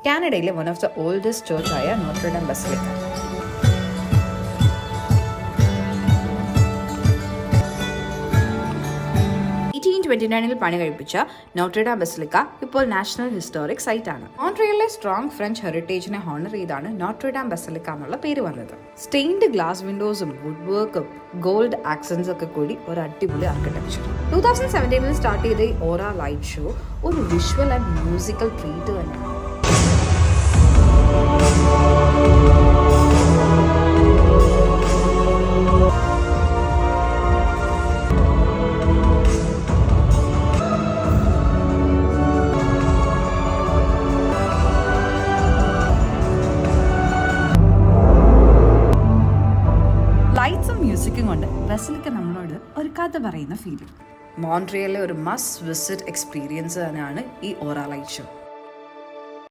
കാനഡയിലെ one of the oldest church ആയ Notre Dame basilica. ൽ പണി കഴിപ്പിച്ച നോട്രഡാം ബസിലിക്ക ഇപ്പോൾ നാഷണൽ ഹിസ്റ്റോറിക് സൈറ്റ് ആണ്. മോൺട്രിയലിലെ സ്ട്രോങ് ഫ്രഞ്ച് ഹെറിറ്റേജിനെ ഹോണർ ചെയ്താണ് നോട്രഡാം ബസിലിക്ക എന്നുള്ള പേര് വന്നത്. സ്റ്റെയിൻഡ് ഗ്ലാസ് വിൻഡോസും വുഡ് വർക്കും ഗോൾഡ് ആക്സൻസ് ഒക്കെ കൂടി ഒരു അടിപൊളി ആർക്കിടെക്ചർ. 2017 സ്റ്റാർട്ട് ചെയ്ത ഈ ഓറ ലൈറ്റ് ഷോ ഒരു വിഷ്വൽ ആൻഡ് മ്യൂസിക്കൽ ട്രീറ്റ് തന്നെയാണ്. ലൈറ്റ്സും മ്യൂസിക്കും കൊണ്ട് ബസിലിക്ക നമ്മളോട് ഒരു കഥ പറയുന്ന ഫീലിംഗ്. മോൺട്രിയലിലെ ഒരു മസ്റ്റ് വിസിറ്റ് എക്സ്പീരിയൻസ് തന്നെയാണ് ഈ ഓറ ലൈറ്റ് ഷോ.